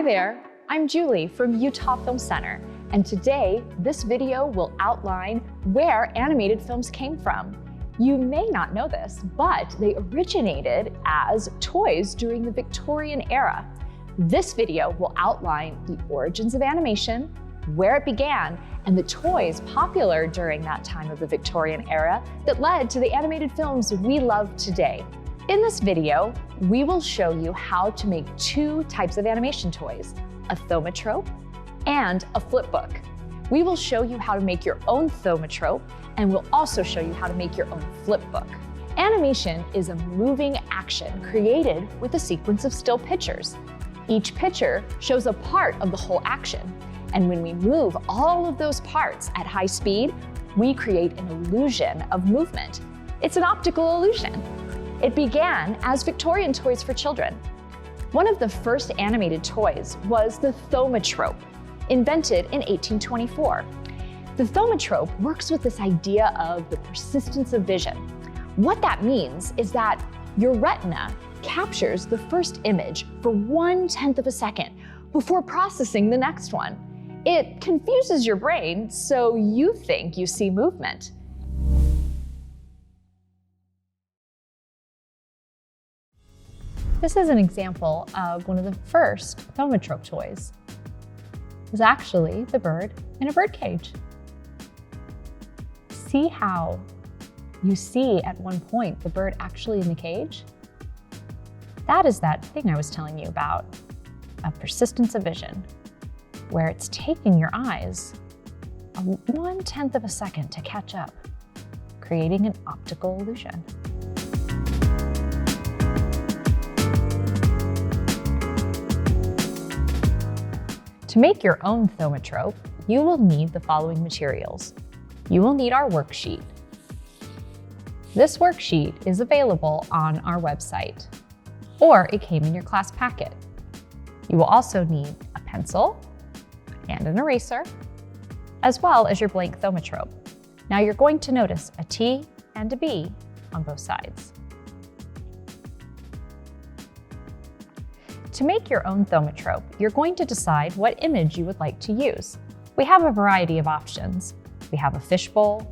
there, I'm Julie from Utah Film Center, and today this video will outline where animated films came from. You may not know this, but they originated as toys during the Victorian era. This video will outline the origins of animation, where it began, and the toys popular during that time of the Victorian era that led to the animated films we love today. In this video, we will show you how to make two types of animation toys, a thaumatrope and a flipbook. We will show you how to make your own thaumatrope, and we'll also show you how to make your own flipbook. Animation is a moving action created with a sequence of still pictures. Each picture shows a part of the whole action, and when we move all of those parts at high speed, we create an illusion of movement. It's an optical illusion. It began as Victorian toys for children. One of the first animated toys was the thaumatrope, invented in 1824. The thaumatrope works with this idea of the persistence of vision. What that means is that your retina captures the first image for 1/10 of a second before processing the next one. It confuses your brain, so you think you see movement. This is an example of one of the first thaumatrope toys. It's actually the bird in a bird cage. See how you see at one point the bird actually in the cage? That is that thing I was telling you about, a persistence of vision, where it's taking your eyes 1/10 of a second to catch up, creating an optical illusion. To make your own thaumatrope, you will need the following materials. You will need our worksheet. This worksheet is available on our website, or it came in your class packet. You will also need a pencil and an eraser, as well as your blank thaumatrope. Now you're going to notice a T and a B on both sides. To make your own thaumatrope, you're going to decide what image you would like to use. We have a variety of options. We have a fishbowl,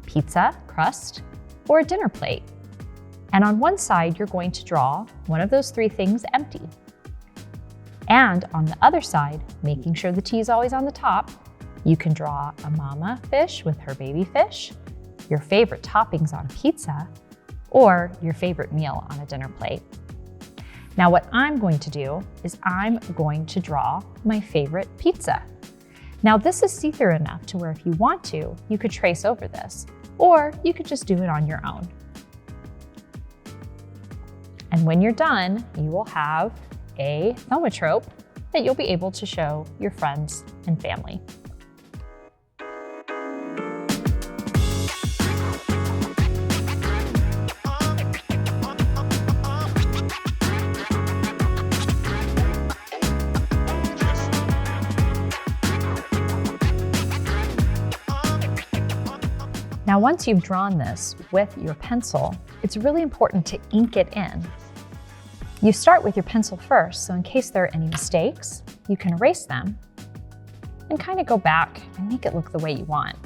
pizza crust, or a dinner plate. And on one side, you're going to draw one of those three things empty. And on the other side, making sure the T is always on the top, you can draw a mama fish with her baby fish, your favorite toppings on pizza, or your favorite meal on a dinner plate. Now what I'm going to do is I'm going to draw my favorite pizza. Now this is see-through enough to where if you want to, you could trace over this, or you could just do it on your own. And when you're done, you will have a thaumatrope that you'll be able to show your friends and family. Now, once you've drawn this with your pencil, it's really important to ink it in. You start with your pencil first, so in case there are any mistakes, you can erase them and kind of go back and make it look the way you want.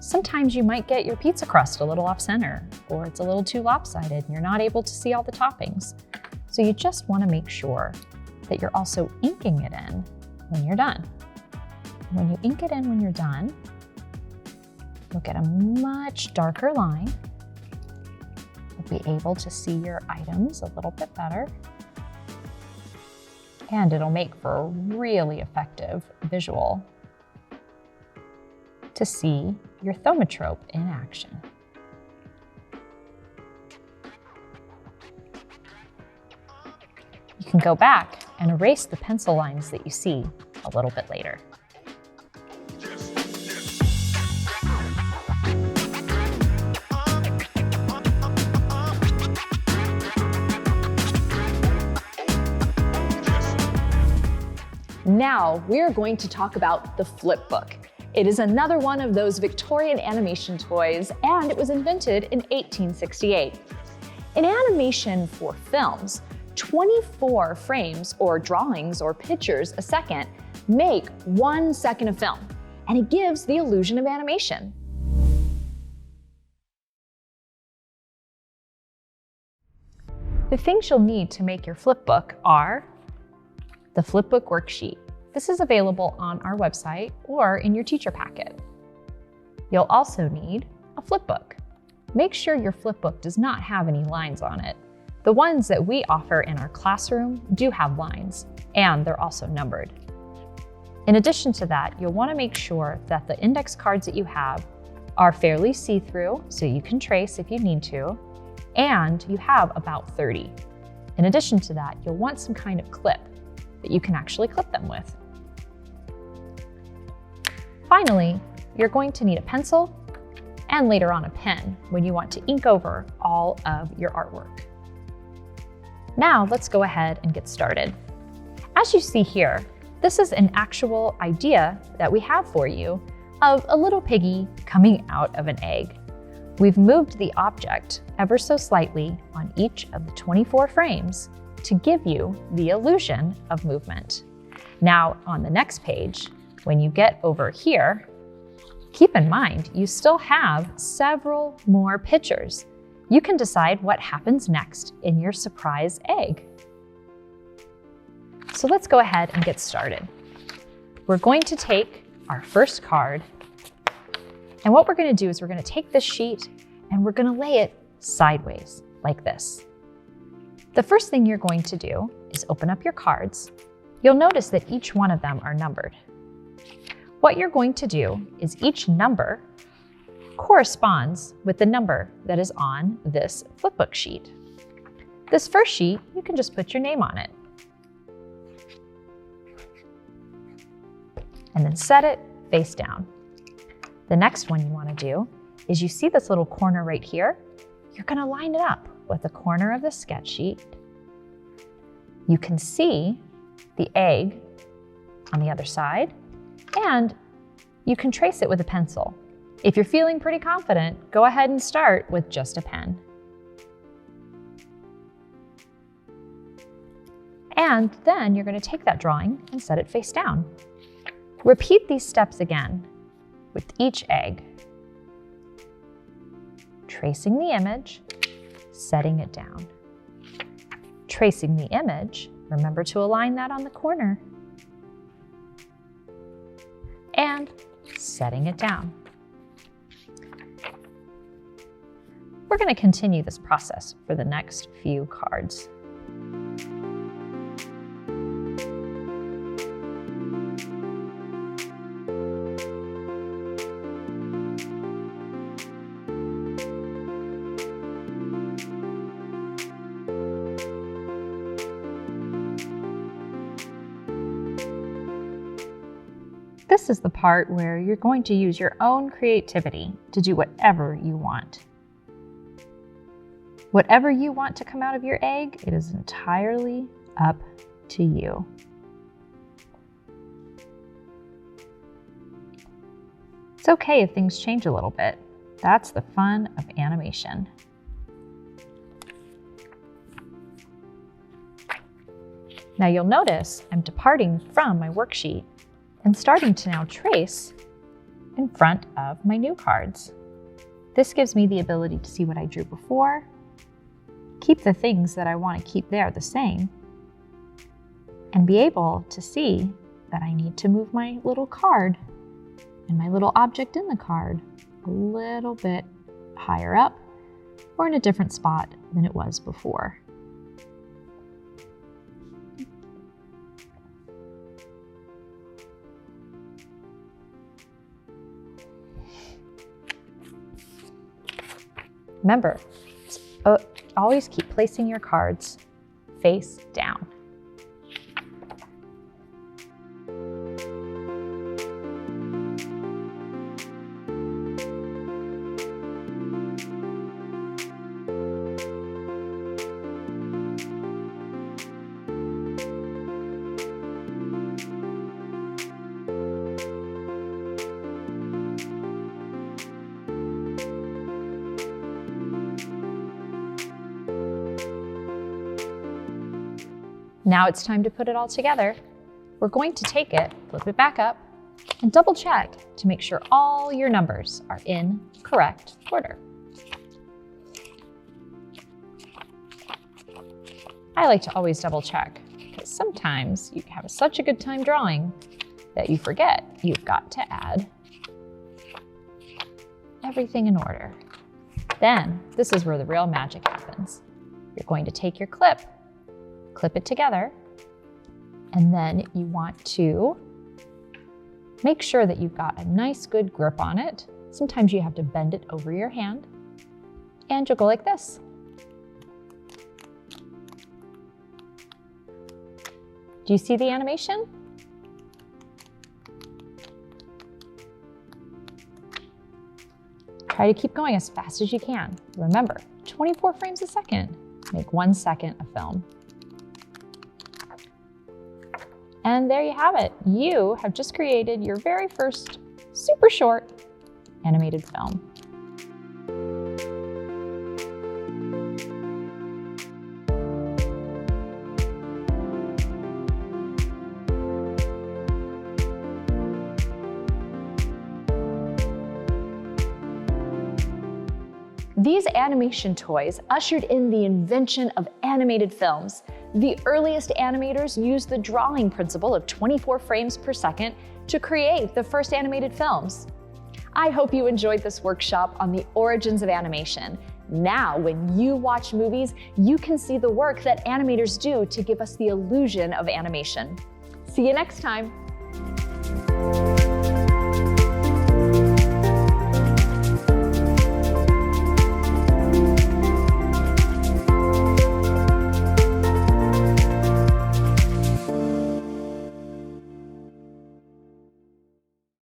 Sometimes you might get your pizza crust a little off center, or it's a little too lopsided and you're not able to see all the toppings. So you just want to make sure that you're also inking it in when you're done. When you ink it in when you're done, you'll get a much darker line. You'll be able to see your items a little bit better. And it'll make for a really effective visual to see your thaumatrope in action. You can go back and erase the pencil lines that you see a little bit later. Now we're going to talk about the flipbook. It is another one of those Victorian animation toys, and it was invented in 1868. In animation for films, 24 frames or drawings or pictures a second make 1 second of film, and it gives the illusion of animation. The things you'll need to make your flipbook are the flipbook worksheet. This is available on our website or in your teacher packet. You'll also need a flipbook. Make sure your flipbook does not have any lines on it. The ones that we offer in our classroom do have lines, and they're also numbered. In addition to that, you'll want to make sure that the index cards that you have are fairly see-through, so you can trace if you need to, and you have about 30. In addition to that, you'll want some kind of clip that you can actually clip them with. Finally, you're going to need a pencil and later on a pen when you want to ink over all of your artwork. Now let's go ahead and get started. As you see here, this is an actual idea that we have for you of a little piggy coming out of an egg. We've moved the object ever so slightly on each of the 24 frames to give you the illusion of movement. Now on the next page, when you get over here, keep in mind you still have several more pictures. You can decide what happens next in your surprise egg. So let's go ahead and get started. We're going to take our first card, and what we're going to do is we're going to take this sheet and we're going to lay it sideways like this. The first thing you're going to do is open up your cards. You'll notice that each one of them are numbered. What you're going to do is each number corresponds with the number that is on this flipbook sheet. This first sheet, you can just put your name on it. And then set it face down. The next one you want to do is you see this little corner right here? You're going to line it up with the corner of the sketch sheet. You can see the egg on the other side, and you can trace it with a pencil. If you're feeling pretty confident, go ahead and start with just a pen. And then you're going to take that drawing and set it face down. Repeat these steps again with each egg. Tracing the image, setting it down. Tracing the image, remember to align that on the corner. And setting it down. We're going to continue this process for the next few cards. This is the part where you're going to use your own creativity to do whatever you want. Whatever you want to come out of your egg, it is entirely up to you. It's okay if things change a little bit. That's the fun of animation. Now you'll notice I'm departing from my worksheet and starting to now trace in front of my new cards. This gives me the ability to see what I drew before, keep the things that I want to keep there the same, and be able to see that I need to move my little card and my little object in the card a little bit higher up or in a different spot than it was before. Remember, always keep placing your cards face down. Now it's time to put it all together. We're going to take it, flip it back up, and double check to make sure all your numbers are in correct order. I like to always double check because sometimes you have such a good time drawing that you forget you've got to add everything in order. Then this is where the real magic happens. You're going to take your clip it together, and then you want to make sure that you've got a nice good grip on it. Sometimes you have to bend it over your hand, and you'll go like this. Do you see the animation? Try to keep going as fast as you can. Remember, 24 frames a second make 1 second of film. And there you have it. You have just created your very first super short animated film. These animation toys ushered in the invention of animated films. The earliest animators used the drawing principle of 24 frames per second to create the first animated films. I hope you enjoyed this workshop on the origins of animation. Now, when you watch movies, you can see the work that animators do to give us the illusion of animation. See you next time.